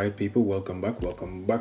Alright people, welcome back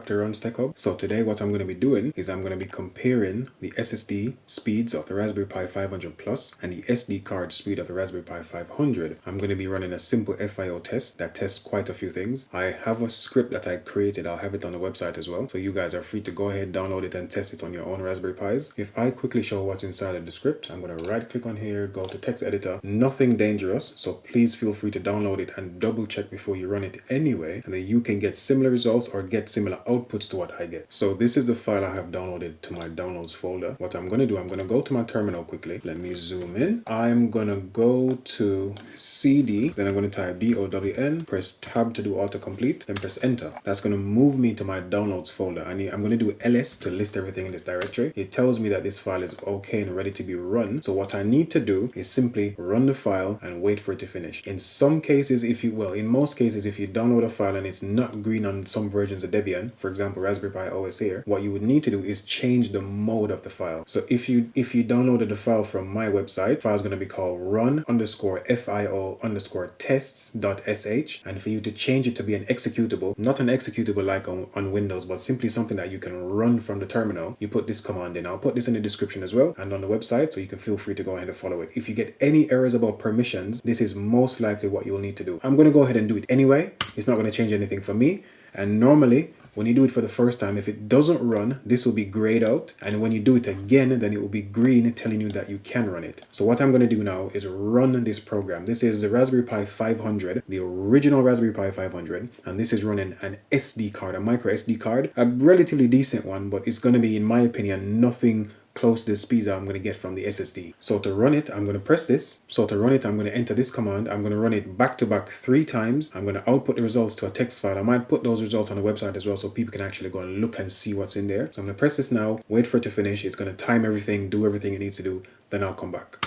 to Run Tech Hub. So today what I'm going to be doing is I'm going to be comparing the SSD speeds of the Raspberry Pi 500 Plus and the SD card speed of the Raspberry Pi 500. I'm going to be running a simple FIO test that tests quite a few things. I have a script that I created, I'll have it on the website as well, so you guys are free to go ahead, download it and test it on your own Raspberry Pis. If I quickly show what's inside of the script, I'm going to right click on here, go to text editor, nothing dangerous, so please feel free to download it and double check before you run it anyway, and then you can get similar results or get similar outputs to what I get. So this is the file I have downloaded to my downloads folder. What I'm going to do, I'm going to go to my terminal quickly. Let me zoom in. I'm going to go to CD, then I'm going to type DOWN, press tab to do autocomplete, then press enter. That's going to move me to my downloads folder. I'm going to do ls to list everything in this directory. It tells me that this file is okay and ready to be run. So what I need to do is simply run the file and wait for it to finish. In some cases, in most cases, if you download a file and it's not green on some versions of Debian, for example Raspberry Pi OS here, what you would need to do is change the mode of the file. So if you downloaded the file from my website, the file is going to be called run_FIO_tests.sh, and for you to change it to be an executable, not an executable like on Windows, but simply something that you can run from the terminal, you put this command in. I'll put this in the description as well and on the website, so you can feel free to go ahead and follow it. If you get any errors about permissions, this is most likely what you'll need to do. I'm going to go ahead and do it anyway. It's not going to change anything for me. And normally, when you do it for the first time, if it doesn't run, this will be grayed out. And when you do it again, then it will be green, telling you that you can run it. So what I'm going to do now is run this program. This is the Raspberry Pi 500, the original Raspberry Pi 500. And this is running an SD card, a micro SD card, a relatively decent one, but it's going to be, in my opinion, nothing close to the speeds that I'm going to get from the SSD. So to run it, I'm going to press this. So to run it, I'm going to enter this command. I'm going to run it back to back 3 times. I'm going to output the results to a text file. I might put those results on the website as well, so people can actually go and look and see what's in there. So I'm going to press this now, wait for it to finish. It's going to time everything, do everything it needs to do. Then I'll come back.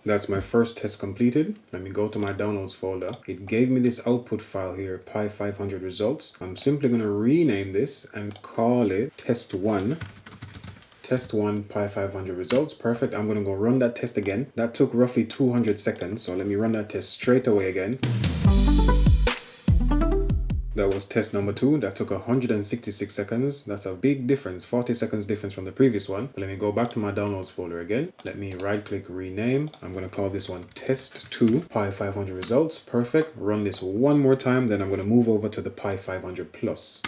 That's my first test completed. Let me go to my downloads folder. It gave me this output file here, Pi 500 results. I'm simply going to rename this and call it test1. Test1 Pi 500 results. Perfect. I'm going to go run that test again. That took roughly 200 seconds. So let me run that test straight away again. That was test number 2. That took 166 seconds. That's a big difference, 40 seconds difference from the previous one. But let me go back to my downloads folder again. Let me right click, rename. I'm going to call this one test 2 Pi 500 results. Perfect. Run this one more time. Then I'm going to move over to the Pi 500 Plus.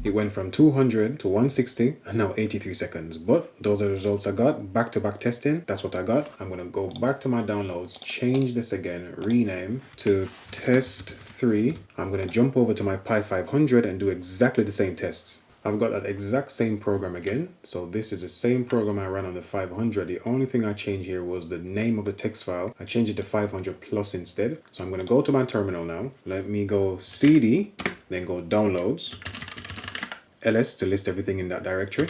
It went from 200 to 160 and now 83 seconds. But those are the results I got. Back-to-back testing. That's what I got. I'm going to go back to my downloads, change this again, rename to test 3. I'm going to jump over to my Pi 500 and do exactly the same tests. I've got that exact same program again. So this is the same program I ran on the 500. The only thing I changed here was the name of the text file. I changed it to 500 plus instead. So I'm going to go to my terminal now. Let me go CD, then go downloads. ls to list everything in that directory.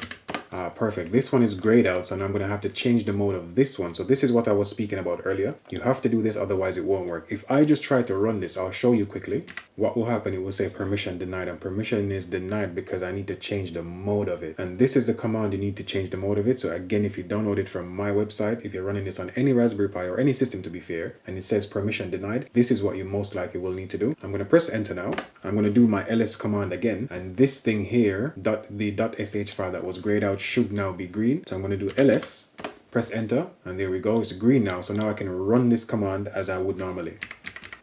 Perfect. This one is grayed out, so now I'm going to have to change the mode of this one. So this is what I was speaking about earlier. You have to do this, otherwise it won't work. If I just try to run this, I'll show you quickly. What will happen, it will say permission denied, and permission is denied because I need to change the mode of it. And this is the command you need to change the mode of it. So again, if you download it from my website, if you're running this on any Raspberry Pi or any system to be fair, and it says permission denied, this is what you most likely will need to do. I'm going to press enter now. I'm going to do my ls command again, and this thing here, the .sh file that was grayed out should now be green. So I'm going to do ls, press enter, and there we go. It's green now. So now I can run this command as I would normally.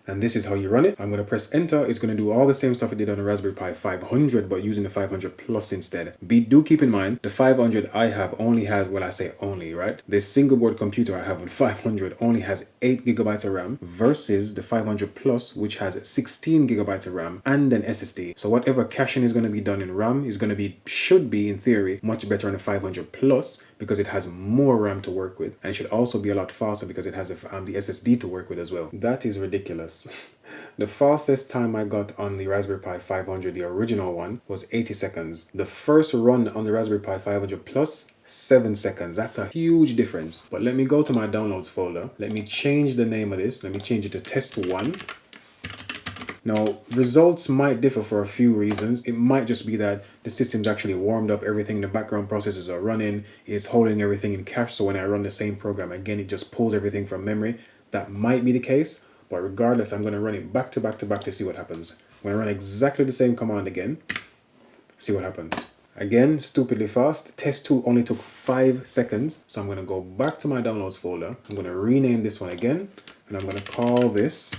And this is how you run it. I'm going to press enter. It's going to do all the same stuff it did on the Raspberry Pi 500, but using the 500 Plus instead. Do keep in mind, the 500 I have only has, well, I say only, right? This single board computer I have with 500 only has 8 gigabytes of RAM versus the 500 Plus, which has 16 gigabytes of RAM and an SSD. So whatever caching is going to be done in RAM is going to should be in theory much better on the 500 Plus because it has more RAM to work with, and it should also be a lot faster because it has the SSD to work with as well. That is ridiculous. The fastest time I got on the Raspberry Pi 500, the original one, was 80 seconds. The first run on the Raspberry Pi 500 Plus, 7 seconds. That's a huge difference. But let me go to my downloads folder. Let me change the name of this. Let me change it to test 1. Now, results might differ for a few reasons. It might just be that the system's actually warmed up, everything, the background processes are running, it's holding everything in cache, so when I run the same program again, it just pulls everything from memory. That might be the case. But regardless, I'm going to run it back to back to back to see what happens. I'm going to run exactly the same command again, see what happens. Again, stupidly fast. Test 2 only took 5 seconds. So I'm going to go back to my downloads folder. I'm going to rename this one again. And I'm going to call this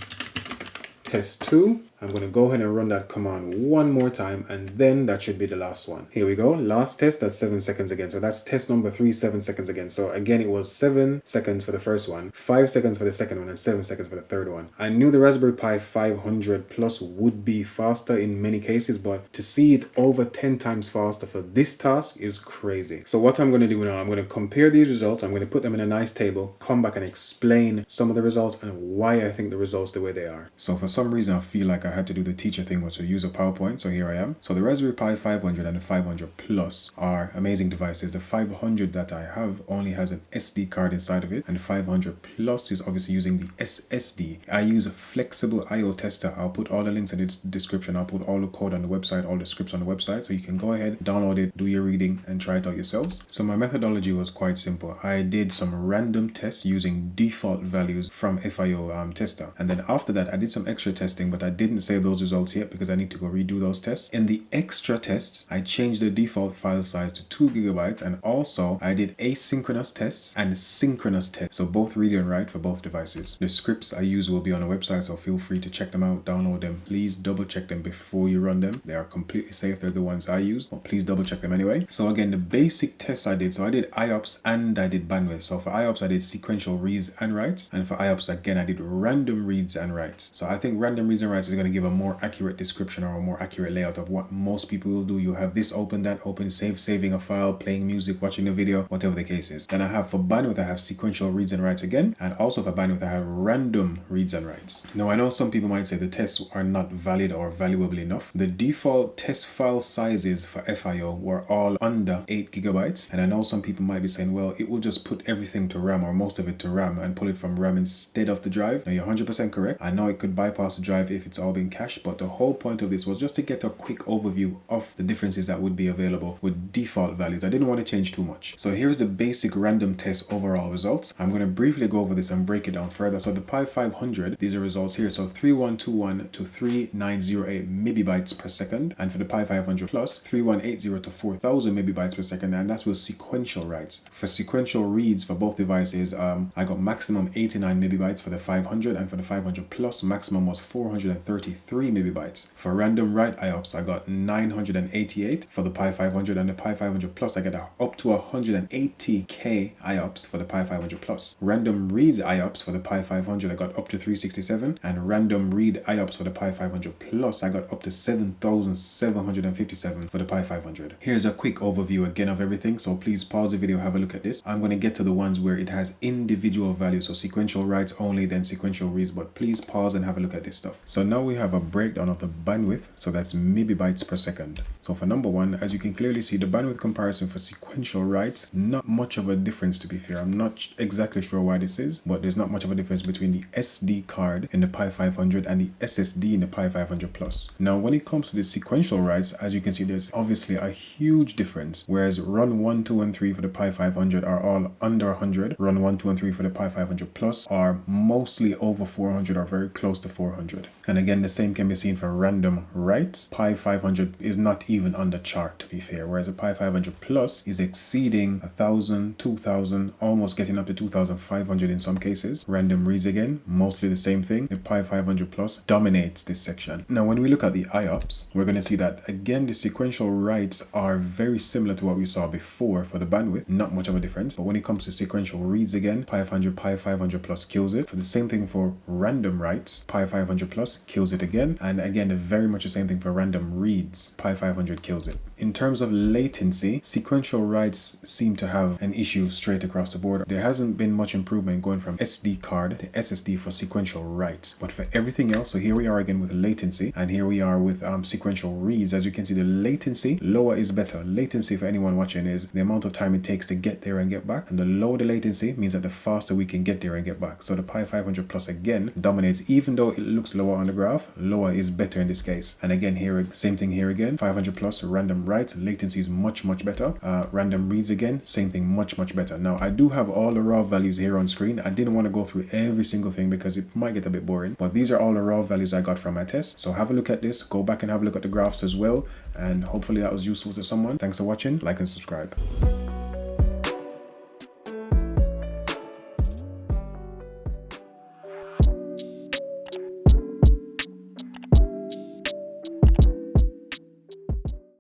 test 2. I'm going to go ahead and run that command one more time, and then that should be the last one. Here we go. Last test, that's 7 seconds again. So that's test number 3, 7 seconds again. So again, it was 7 seconds for the first one, 5 seconds for the second one, and 7 seconds for the third one. I knew the Raspberry Pi 500 Plus would be faster in many cases, but to see it over 10 times faster for this task is crazy. So what I'm going to do now, I'm going to compare these results. I'm going to put them in a nice table, come back and explain some of the results and why I think the results the way they are. So for some reason, I feel like I had to do the teacher thing, was to use a PowerPoint. So here I am. So the Raspberry Pi 500 and the 500 Plus are amazing devices. The 500 that I have only has an SD card inside of it, and the 500 Plus is obviously using the SSD. I use a flexible IO tester. I'll put all the links in the description. I'll put all the code on the website, all the scripts on the website, so you can go ahead, download it, do your reading, and try it out yourselves. So my methodology was quite simple. I did some random tests using default values from FIO tester, and then after that I did some extra testing, but I didn't save those results yet because I need to go redo those tests. In the extra tests, I changed the default file size to 2 gigabytes, and also I did asynchronous tests and synchronous tests, so both read and write for both devices. The scripts I use will be on the website, so feel free to check them out, download them. Please double check them before you run them. They are completely safe. They're the ones I use, but please double check them anyway. So again, the basic tests I did, so I did IOPS and I did bandwidth. So for IOPS I did sequential reads and writes, and for IOPS again I did random reads and writes. So I think random reads and writes is going to give a more accurate description or a more accurate layout of what most people will do. You have this open, that open, saving a file, playing music, watching a video, whatever the case is. Then I have for bandwidth, I have sequential reads and writes again, and also for bandwidth I have random reads and writes. Now I know some people might say the tests are not valid or valuable enough. The default test file sizes for FIO were all under 8 gigabytes, and I know some people might be saying, well, it will just put everything to RAM or most of it to RAM and pull it from RAM instead of the drive. Now you're 100% correct. I know it could bypass the drive if it's all been cached, but the whole point of this was just to get a quick overview of the differences that would be available with default values. I didn't want to change too much. So here's the basic random test overall results. I'm going to briefly go over this and break it down further. So the Pi 500, these are results here. So 3121 to 3908 megabytes per second, and for the Pi 500 Plus 3180 to 4000 megabytes per second, and that's with sequential writes. For sequential reads for both devices, I got maximum 89 megabytes for the 500, and for the 500 Plus maximum was 433 megabytes. For random write IOPS I got 988 for the Pi 500, and the Pi 500 Plus I got up to 180k IOPS for the Pi 500 Plus. Random reads IOPS for the Pi 500 I got up to 367, and random read IOPS for the Pi 500 Plus I got up to 7757 for the Pi 500. Here's a quick overview again of everything, so please pause the video, have a look at this. I'm going to get to the ones where it has individual values, so sequential writes only, then sequential reads, but please pause and have a look at this stuff. So now we have a breakdown of the bandwidth, so that's megabytes per second. So for number one, as you can clearly see, the bandwidth comparison for sequential writes, not much of a difference to be fair. I'm not exactly sure why this is, but there's not much of a difference between the SD card in the Pi 500 and the SSD in the Pi 500 Plus. Now when it comes to the sequential writes, as you can see, there's obviously a huge difference. Whereas run 1, 2, and 3 for the Pi 500 are all under 100, run 1, 2, and 3 for the Pi 500 Plus are mostly over 400 or very close to 400. And again, the same can be seen for random writes. Pi 500 is not even on the chart to be fair, whereas the Pi 500 Plus is exceeding 1,000, 2,000, almost getting up to 2,500 in some cases. Random reads again, mostly the same thing. The Pi 500 Plus dominates this section. Now when we look at the IOPS, we're going to see that again the sequential writes are very similar to what we saw before for the bandwidth, not much of a difference. But when it comes to sequential reads again, Pi 500, Pi 500 Plus kills it. For the same thing for random writes, Pi 500 Plus kills it again, and again very much the same thing for random reads, Pi 500 kills it. In terms of latency, sequential writes seem to have an issue straight across the board. There hasn't been much improvement going from SD card to SSD for sequential writes, but for everything else, so here we are again with latency, and here we are with sequential reads. As you can see, the latency, lower is better. Latency for anyone watching is the amount of time it takes to get there and get back, and the lower the latency means that the faster we can get there and get back. So the Pi 500 Plus again dominates, even though it looks lower on the graph. off, lower is better in this case. And again, here, same thing here again, 500 plus random write, latency is much better. Random reads again, same thing, much better. Now I do have all the raw values here on screen. I didn't want to go through every single thing because it might get a bit boring, but these are all the raw values I got from my test. So have a look at this, go back and have a look at the graphs as well, and hopefully that was useful to someone. Thanks for watching, like and subscribe.